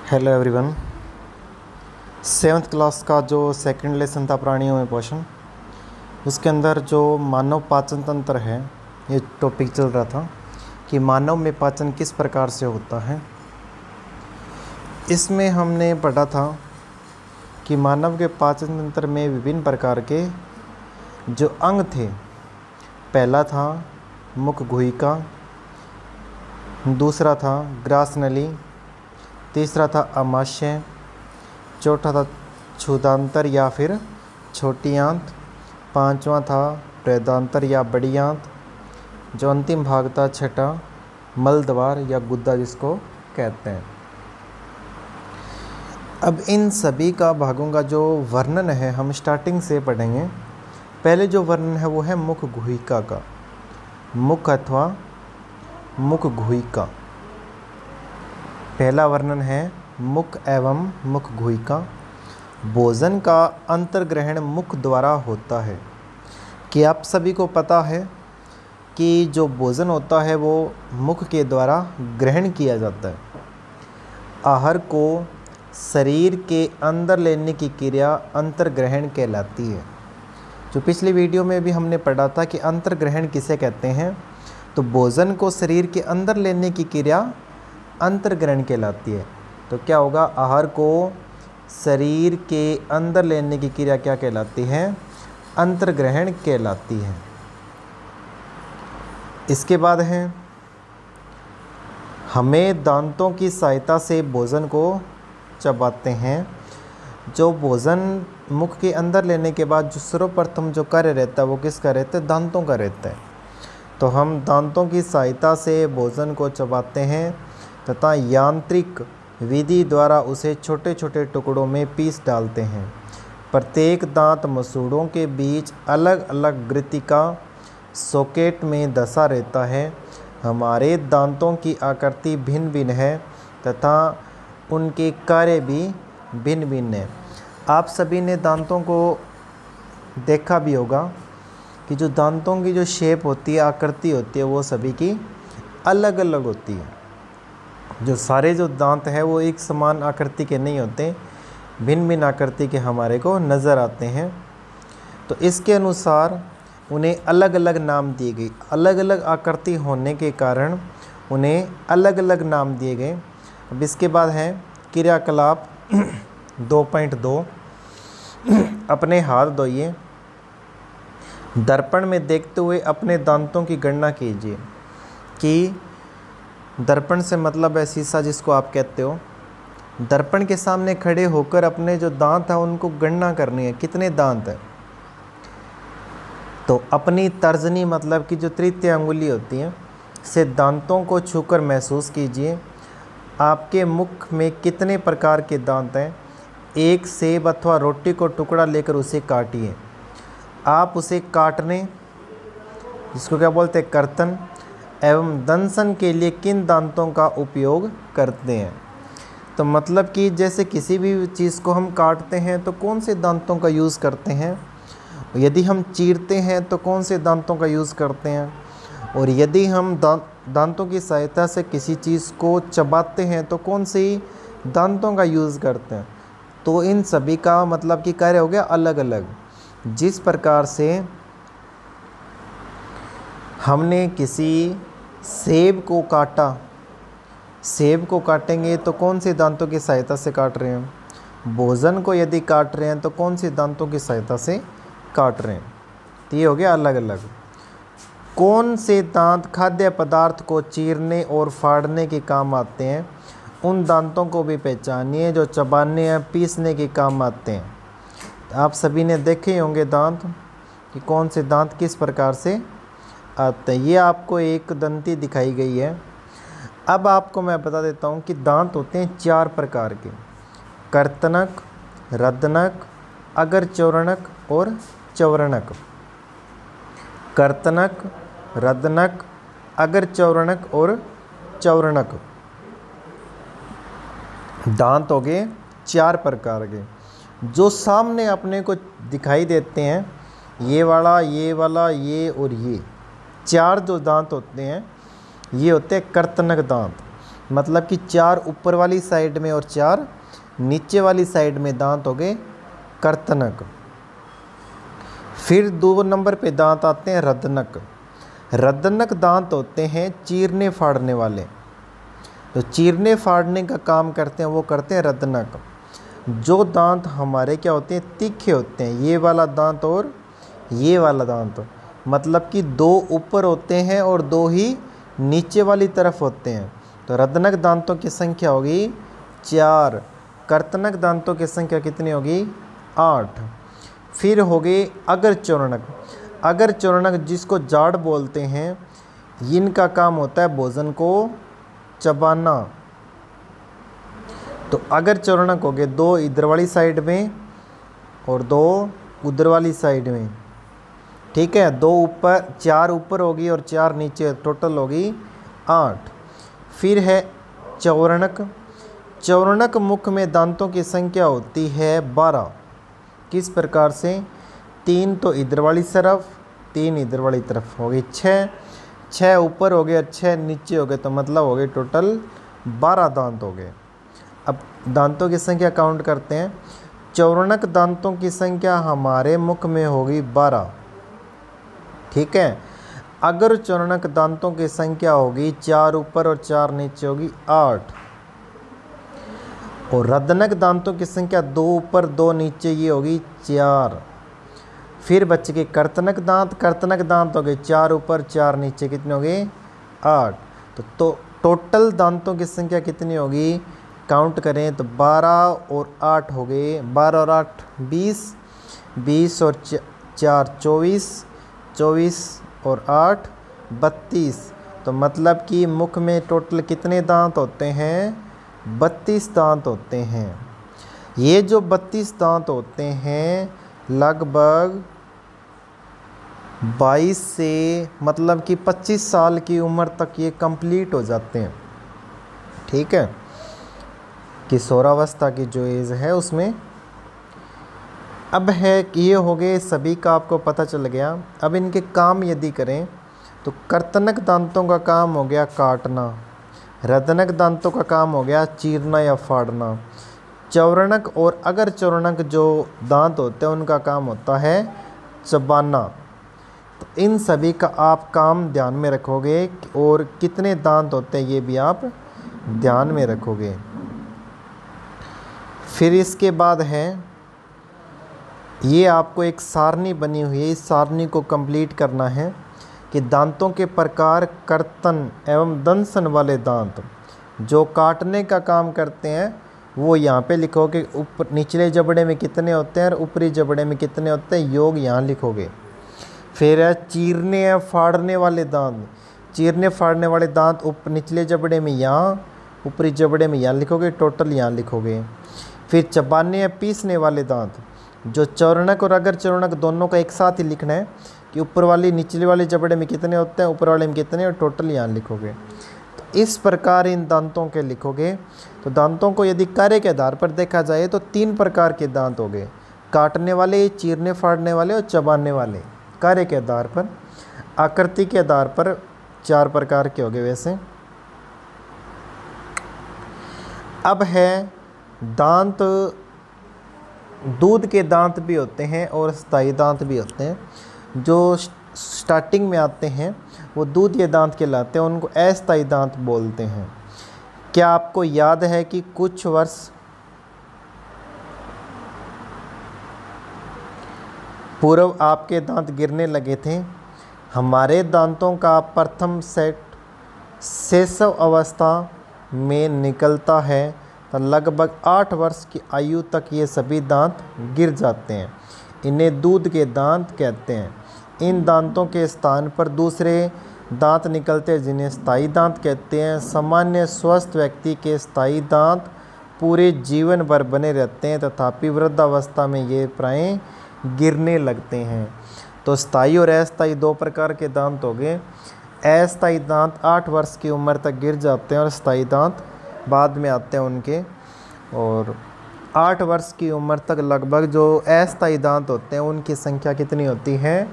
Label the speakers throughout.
Speaker 1: Hello everyone. Seventh class का जो second lesson था प्राणियों में पोषण, उसके अंदर जो मानव पाचन तंत्र है ये टॉपिक चल रहा था कि मानव में पाचन किस प्रकार से होता है। इसमें हमने पढ़ा था कि मानव के पाचन तंत्र में विभिन्न प्रकार के जो अंग थे। पहला था मुख गुहिका, दूसरा था ग्रास नली, तीसरा था आमाशय, चौथा था क्षुधांतर या फिर छोटी आंत, पांचवा था प्रेदांतर या बड़ी आंत, जो अंतिम भाग था छठा मलद्वार या गुद्दा जिसको कहते हैं। अब इन सभी का भागों का जो वर्णन है हम स्टार्टिंग से पढ़ेंगे। पहले जो वर्णन है वो है मुख गुहिका का। मुख अथवा मुख गुहिका, पहला वर्णन है मुख एवं मुख गुहिका। भोजन का अंतर्ग्रहण मुख द्वारा होता है। कि आप सभी को पता है कि जो भोजन होता है वो मुख के द्वारा ग्रहण किया जाता है। आहार को शरीर के अंदर लेने की क्रिया अंतर्ग्रहण कहलाती है। जो पिछली वीडियो में भी हमने पढ़ा था कि अंतर्ग्रहण किसे कहते हैं, तो भोजन को शरीर के अंदर लेने की क्रिया अंतर्ग्रहण कहलाती है। तो क्या होगा, आहार को शरीर के अंदर लेने की क्रिया क्या कहलाती है? अंतर्ग्रहण कहलाती है। इसके बाद है हमें दांतों की सहायता से भोजन को चबाते हैं। जो भोजन मुख के अंदर लेने के बाद जो सर्वप्रथम जो कार्य रहता है वो किसका रहता है? दांतों का रहता है। तो हम दांतों की सहायता से भोजन को चबाते हैं तथा यांत्रिक विधि द्वारा उसे छोटे छोटे टुकड़ों में पीस डालते हैं। प्रत्येक दांत मसूड़ों के बीच अलग अलग ग्रंथिका सॉकेट में धंसा रहता है। हमारे दांतों की आकृति भिन्न भिन्न है तथा उनके कार्य भी भिन्न भिन्न है। आप सभी ने दांतों को देखा भी होगा कि जो दांतों की जो शेप होती है, आकृति होती है, वो सभी की अलग अलग होती है। जो सारे जो दांत है वो एक समान आकृति के नहीं होते, भिन्न भिन्न आकृति के हमारे को नज़र आते हैं। तो इसके अनुसार उन्हें अलग अलग नाम दिए गए। अलग अलग आकृति होने के कारण उन्हें अलग अलग नाम दिए गए। अब इसके बाद है क्रियाकलाप 2.2। अपने हाथ धोइए। दर्पण में देखते हुए अपने दांतों की गणना कीजिए। कि दर्पण से मतलब है शीशा जिसको आप कहते हो। दर्पण के सामने खड़े होकर अपने जो दांत हैं उनको गणना करनी है, कितने दांत हैं। तो अपनी तर्जनी मतलब कि जो तृतीय अंगुली होती है से दांतों को छूकर महसूस कीजिए। आपके मुख में कितने प्रकार के दांत हैं। एक सेब अथवा रोटी को टुकड़ा लेकर उसे काटिए। आप उसे काटने, जिसको क्या बोलते हैं, कर्तन एवं दंशन के लिए किन दांतों का उपयोग करते हैं। तो मतलब कि जैसे किसी भी चीज़ को हम काटते हैं तो कौन से दांतों का यूज़ करते हैं, यदि हम चीरते हैं तो कौन से दांतों का यूज़ करते हैं, और यदि हम दांतों की सहायता से किसी चीज़ को चबाते हैं तो कौन से दांतों का यूज़ करते हैं। तो इन सभी का मतलब कि कार्य हो गया अलग अलग। जिस प्रकार से हमने किसी सेब को काटा, सेब को काटेंगे तो कौन से दांतों की सहायता से काट रहे हैं। भोजन को यदि काट रहे हैं तो कौन से दांतों की सहायता से काट रहे हैं। तो ये हो गया अलग अलग। कौन से दांत खाद्य पदार्थ को चीरने और फाड़ने के काम आते हैं, उन दांतों को भी पहचानिए जो चबाने या पीसने के काम आते हैं। आप सभी ने देखे होंगे दांत कि कौन से दांत किस प्रकार से आते हैं। ये आपको एक दंती दिखाई गई है। अब आपको मैं बता देता हूँ कि दांत होते हैं 4 प्रकार के: कर्तनक, रदनक, अगरचौरणक और चौरणक। कर्तनक, रदनक, अगरचौरणक और चौरणक दांत हो गए 4 प्रकार के, जो सामने अपने को दिखाई देते हैं। ये वाला, ये वाला, ये और ये 4 जो दांत होते हैं ये होते हैं कर्तनक दांत। मतलब कि 4 ऊपर वाली साइड में और 4 नीचे वाली साइड में दांत हो गए कर्तनक। फिर 2 नंबर पे दांत आते हैं रदनक। रदनक दांत होते हैं चीरने फाड़ने वाले, तो चीरने फाड़ने का काम करते हैं वो करते हैं रदनक। जो दांत हमारे क्या होते हैं, तीखे होते हैं, ये वाला दांत और ये वाला दांत, मतलब कि 2 ऊपर होते हैं और 2 ही नीचे वाली तरफ होते हैं। तो रदनक दांतों की संख्या होगी 4, कर्तनक दांतों की संख्या कितनी होगी 8। फिर हो गए अगर चौरणक। अगर चौरणक जिसको जाड़ बोलते हैं, इनका काम होता है भोजन को चबाना। तो अगर चौरणक हो गए 2 इधर वाली साइड में और 2 उधर वाली साइड में, ठीक है। 2 ऊपर 4 ऊपर होगी और 4 नीचे, टोटल होगी 8। फिर है चौरणक। चौरणक मुख में दांतों की संख्या होती है 12। किस प्रकार से, 3 तो इधर वाली तरफ, 3 इधर वाली तरफ, हो गई 6 ऊपर हो गए और 6 नीचे हो गए, तो मतलब हो गए टोटल 12 दांत हो गए। अब दांतों की संख्या काउंट करते हैं। चौरणक दांतों की संख्या हमारे मुख में होगी 12, ठीक है। अगर चौरणक दांतों की संख्या होगी 4 ऊपर और 4 नीचे होगी 8। और रदनक दांतों की संख्या 2 ऊपर 2 नीचे ये होगी 4। फिर बच गए कर्तनक दांत। कर्तनक दांत हो गए 4 ऊपर 4 नीचे, कितने हो गए 8। तो टोटल दांतों की संख्या कितनी होगी, काउंट करें तो 12 और 8 हो गए, 12 और 8 20, 20 और 4 24, 24 और 8 32। तो मतलब कि मुख में टोटल कितने दांत होते हैं, 32 दांत होते हैं। ये जो 32 दांत होते हैं लगभग 22 से मतलब कि 25 साल की उम्र तक ये कंप्लीट हो जाते हैं, ठीक है। किशोरावस्था की जो एज है उसमें। अब है कि ये हो गए सभी का आपको पता चल गया। अब इनके काम यदि करें तो कर्तनक दांतों का काम हो गया काटना, रदनक दांतों का काम हो गया चीरना या फाड़ना, चौरणक और अगर चौरणक जो दांत होते हैं उनका काम होता है चबाना। तो इन सभी का आप काम ध्यान में रखोगे और कितने दांत होते हैं ये भी आप ध्यान में रखोगे। फिर इसके बाद है ये आपको एक सारणी बनी हुई है, इस सारणी को कंप्लीट करना है कि दांतों के प्रकार, कर्तन एवं दंसन वाले दांत जो काटने का काम करते हैं वो यहाँ पे लिखोगे। ऊपर निचले जबड़े में कितने होते हैं और ऊपरी जबड़े में कितने होते हैं, योग यहाँ लिखोगे। फिर है चीरने या फाड़ने वाले दांत। चीरने फाड़ने वाले दांत निचले जबड़े में यहाँ, ऊपरी जबड़े में यहाँ लिखोगे, टोटल यहाँ लिखोगे। फिर चबाने या पीसने वाले दांत, जो चौरणक और अगर चौरणक दोनों का एक साथ ही लिखना है कि ऊपर वाली निचले वाले जबड़े में कितने होते हैं, ऊपर वाले में कितने, और टोटल यहाँ लिखोगे। तो इस प्रकार इन दांतों के लिखोगे। तो दांतों को यदि कार्य के आधार पर देखा जाए तो 3 प्रकार के दांत हो गए, काटने वाले, चीरने फाड़ने वाले और चबाने वाले। कार्य के आधार पर, आकृति के आधार पर 4 प्रकार के हो गए वैसे। अब है दांत, दूध के दांत भी होते हैं और स्थायी दांत भी होते हैं। जो स्टार्टिंग में आते हैं वो दूध के दांत कहलाते हैं, उनको अस्थायी दांत बोलते हैं। क्या आपको याद है कि कुछ वर्ष पूर्व आपके दांत गिरने लगे थे? हमारे दांतों का प्रथम सेट शैशव अवस्था में निकलता है तो लगभग 8 वर्ष की आयु तक ये सभी दांत गिर जाते हैं। इन्हें दूध के दांत कहते हैं। इन दांतों के स्थान पर दूसरे दांत निकलते हैं जिन्हें स्थायी दांत कहते हैं। सामान्य स्वस्थ व्यक्ति के स्थायी दांत पूरे जीवन भर बने रहते हैं, तथापि वृद्धावस्था में ये प्रायः गिरने लगते हैं। तो स्थायी और अस्थायी 2 प्रकार के दांत हो गए। अस्थायी दांत 8 वर्ष की उम्र तक गिर जाते हैं और स्थायी दांत बाद में आते हैं उनके। और 8 वर्ष की उम्र तक लगभग जो अस्थायी दांत होते हैं उनकी संख्या कितनी होती है,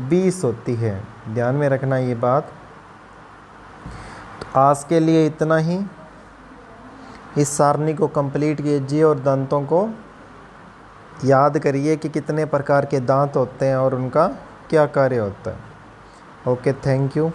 Speaker 1: 20 होती है। ध्यान में रखना ये बात। तो आज के लिए इतना ही। इस सारणी को कंप्लीट कीजिए और दांतों को याद करिए कि कितने प्रकार के दांत होते हैं और उनका क्या कार्य होता है। Okay, thank you.